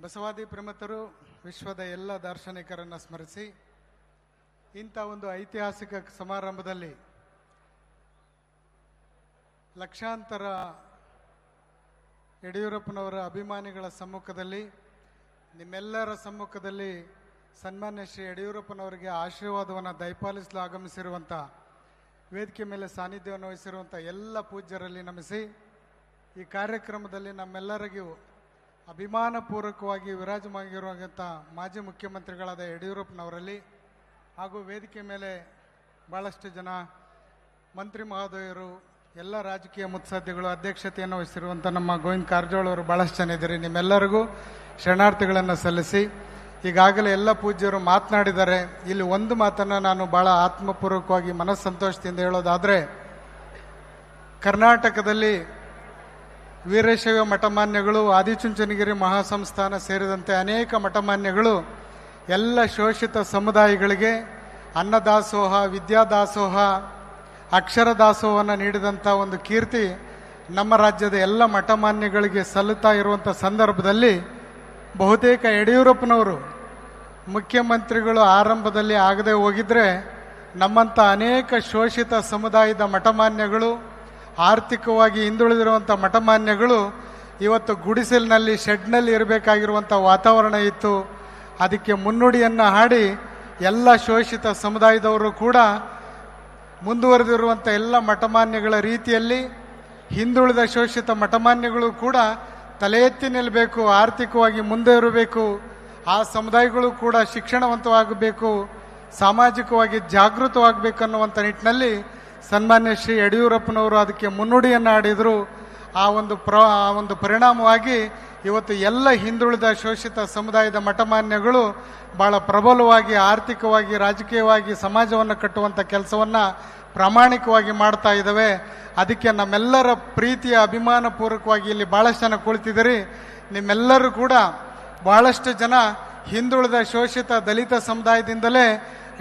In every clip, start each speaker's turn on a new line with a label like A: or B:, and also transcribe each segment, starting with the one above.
A: ಬಸವಾದಿ ಪ್ರಮುಖರು ವಿಶ್ವದ ಎಲ್ಲ ದಾರ್ಶನಿಕರನ್ನು ಸ್ಮರಿಸಿ ಇಂಥ ಒಂದು ಐತಿಹಾಸಿಕ ಸಮಾರಂಭದಲ್ಲಿ ಲಕ್ಷಾಂತರ ಯಡಿಯೂರಪ್ಪನವರ ಅಭಿಮಾನಿಗಳ ಸಮ್ಮುಖದಲ್ಲಿ ನಿಮ್ಮೆಲ್ಲರ ಸಮ್ಮುಖದಲ್ಲಿ ಸನ್ಮಾನ್ಯ ಶ್ರೀ ಯಡಿಯೂರಪ್ಪನವರಿಗೆ ಆಶೀರ್ವಾದವನ್ನು ದಯಪಾಲಿಸಲು ಆಗಮಿಸಿರುವಂಥ ವೇದಿಕೆ ಮೇಲೆ ಸಾನ್ನಿಧ್ಯವನ್ನು ವಹಿಸಿರುವಂಥ ಎಲ್ಲ ಪೂಜ್ಯರಲ್ಲಿ ನಮಿಸಿ ಈ ಕಾರ್ಯಕ್ರಮದಲ್ಲಿ ನಮ್ಮೆಲ್ಲರಿಗೂ ಅಭಿಮಾನಪೂರ್ವಕವಾಗಿ ವಿರಾಜಮಾಗಿರುವಂಥ ಮಾಜಿ ಮುಖ್ಯಮಂತ್ರಿಗಳಾದ ಯಡಿಯೂರಪ್ಪನವರಲ್ಲಿ ಹಾಗೂ ವೇದಿಕೆ ಮೇಲೆ ಭಾಳಷ್ಟು ಜನ ಮಂತ್ರಿ ಮಹೋದಯರು ಎಲ್ಲ ರಾಜಕೀಯ ಮುತ್ಸದ್ದಿಗಳು ಅಧ್ಯಕ್ಷತೆಯನ್ನು ವಹಿಸಿರುವಂಥ ನಮ್ಮ ಗೋವಿಂದ ಕಾರಜೋಳ ಅವರು ಭಾಳಷ್ಟು ಜನ ಇದ್ದೀರಿ. ನಿಮ್ಮೆಲ್ಲರಿಗೂ ಶರಣಾರ್ಥಿಗಳನ್ನು ಸಲ್ಲಿಸಿ ಈಗಾಗಲೇ ಎಲ್ಲ ಪೂಜ್ಯರು ಮಾತನಾಡಿದ್ದಾರೆ. ಇಲ್ಲಿ ಒಂದು ಮಾತನ್ನು ನಾನು ಭಾಳ ಆತ್ಮಪೂರ್ವಕವಾಗಿ ಮನಸ್ಸಂತೋಷದಿಂದ ಹೇಳೋದಾದರೆ, ಕರ್ನಾಟಕದಲ್ಲಿ ವೀರಶೈವ ಮಠಮಾನ್ಯಗಳು, ಆದಿಚುಂಚನಗಿರಿ ಮಹಾಸಂಸ್ಥಾನ ಸೇರಿದಂತೆ ಅನೇಕ ಮಠಮಾನ್ಯಗಳು ಎಲ್ಲ ಶೋಷಿತ ಸಮುದಾಯಗಳಿಗೆ ಅನ್ನದಾಸೋಹ, ವಿದ್ಯಾದಾಸೋಹ, ಅಕ್ಷರ ದಾಸೋಹವನ್ನು ನೀಡಿದಂಥ ಒಂದು ಕೀರ್ತಿ ನಮ್ಮ ರಾಜ್ಯದ ಎಲ್ಲ ಮಠಮಾನ್ಯಗಳಿಗೆ ಸಲ್ಲುತ್ತಾ ಇರುವಂಥ ಸಂದರ್ಭದಲ್ಲಿ ಬಹುತೇಕ ಯಡಿಯೂರಪ್ಪನವರು ಮುಖ್ಯಮಂತ್ರಿಗಳು ಆರಂಭದಲ್ಲಿ ಆಗದೆ ಹೋಗಿದ್ರೆ ನಮ್ಮಂಥ ಅನೇಕ ಶೋಷಿತ ಸಮುದಾಯದ ಮಠಮಾನ್ಯಗಳು, ಆರ್ಥಿಕವಾಗಿ ಹಿಂದುಳಿದಿರುವಂಥ ಮಠಮಾನ್ಯಗಳು ಇವತ್ತು ಗುಡಿಸಲಿನಲ್ಲಿ ಶೆಡ್ನಲ್ಲಿ ಇರಬೇಕಾಗಿರುವಂಥ ವಾತಾವರಣ ಇತ್ತು. ಅದಕ್ಕೆ ಮುನ್ನುಡಿಯನ್ನು ಹಾಡಿ ಎಲ್ಲ ಶೋಷಿತ ಸಮುದಾಯದವರು ಕೂಡ ಮುಂದುವರೆದಿರುವಂಥ ಎಲ್ಲ ಮಠಮಾನ್ಯಗಳ ರೀತಿಯಲ್ಲಿ ಹಿಂದುಳಿದ ಶೋಷಿತ ಮಠಮಾನ್ಯಗಳು ಕೂಡ ತಲೆ ಎತ್ತಿ ನಿಲ್ಲಬೇಕು, ಆರ್ಥಿಕವಾಗಿ ಮುಂದೆ ಇರಬೇಕು, ಆ ಸಮುದಾಯಗಳು ಕೂಡ ಶಿಕ್ಷಣವಂತವಾಗಬೇಕು, ಸಾಮಾಜಿಕವಾಗಿ ಜಾಗೃತವಾಗಬೇಕನ್ನುವಂಥ ನಿಟ್ಟಿನಲ್ಲಿ ಸನ್ಮಾನ್ಯ ಶ್ರೀ ಯಡಿಯೂರಪ್ಪನವರು ಅದಕ್ಕೆ ಮುನ್ನುಡಿಯನ್ನು ಆಡಿದರು. ಆ ಒಂದು ಪರಿಣಾಮವಾಗಿ ಇವತ್ತು ಎಲ್ಲ ಹಿಂದುಳಿದ ಶೋಷಿತ ಸಮುದಾಯದ ಮಠಮಾನ್ಯಗಳು ಭಾಳ ಪ್ರಬಲವಾಗಿ ಆರ್ಥಿಕವಾಗಿ, ರಾಜಕೀಯವಾಗಿ ಸಮಾಜವನ್ನು ಕಟ್ಟುವಂಥ ಕೆಲಸವನ್ನು ಪ್ರಾಮಾಣಿಕವಾಗಿ ಮಾಡ್ತಾ ಇದ್ದಾವೆ. ಅದಕ್ಕೆ ನಮ್ಮೆಲ್ಲರ ಪ್ರೀತಿಯ ಅಭಿಮಾನಪೂರ್ವಕವಾಗಿ ಇಲ್ಲಿ ಭಾಳಷ್ಟು ಜನ ಕುಳಿತಿದ್ದೀರಿ. ನಿಮ್ಮೆಲ್ಲರೂ ಕೂಡ ಭಾಳಷ್ಟು ಜನ ಹಿಂದುಳಿದ ಶೋಷಿತ ದಲಿತ ಸಮುದಾಯದಿಂದಲೇ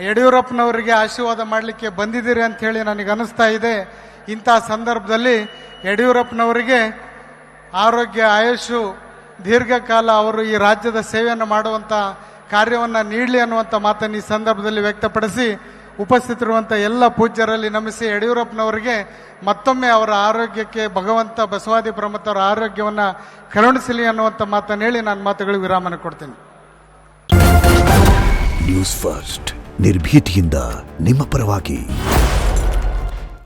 A: ಯಡಿಯೂರಪ್ಪನವರಿಗೆ ಆಶೀರ್ವಾದ ಮಾಡಲಿಕ್ಕೆ ಬಂದಿದ್ದೀರಿ ಅಂಥೇಳಿ ನನಗೆ ಅನ್ನಿಸ್ತಾ ಇದೆ. ಇಂಥ ಸಂದರ್ಭದಲ್ಲಿ ಯಡಿಯೂರಪ್ಪನವರಿಗೆ ಆರೋಗ್ಯ, ಆಯುಷು, ದೀರ್ಘಕಾಲ ಅವರು ಈ ರಾಜ್ಯದ ಸೇವೆಯನ್ನು ಮಾಡುವಂಥ ಕಾರ್ಯವನ್ನು ನೀಡಲಿ ಅನ್ನುವಂಥ ಮಾತನ್ನು ಈ ಸಂದರ್ಭದಲ್ಲಿ ವ್ಯಕ್ತಪಡಿಸಿ ಉಪಸ್ಥಿತರಿರುವಂಥ ಎಲ್ಲ ಪೂಜ್ಯರಲ್ಲಿ ನಮಿಸಿ ಯಡಿಯೂರಪ್ಪನವರಿಗೆ ಮತ್ತೊಮ್ಮೆ ಅವರ ಆರೋಗ್ಯಕ್ಕೆ ಭಗವಂತ ಬಸವಾದಿ ಪ್ರಮುಖರ ಆರೋಗ್ಯವನ್ನು ಕರುಣಿಸಲಿ ಅನ್ನುವಂಥ ಮಾತನ್ನು ಹೇಳಿ ನಾನು ಮಾತುಗಳಿಗೆ ವಿರಾಮನ ಕೊಡ್ತೀನಿ.
B: ನ್ಯೂಸ್ ಫಸ್ಟ್ ನಿರ್ಭೀತಿಯಿಂದ ನಿಮ್ಮ ಪರವಾಗಿ.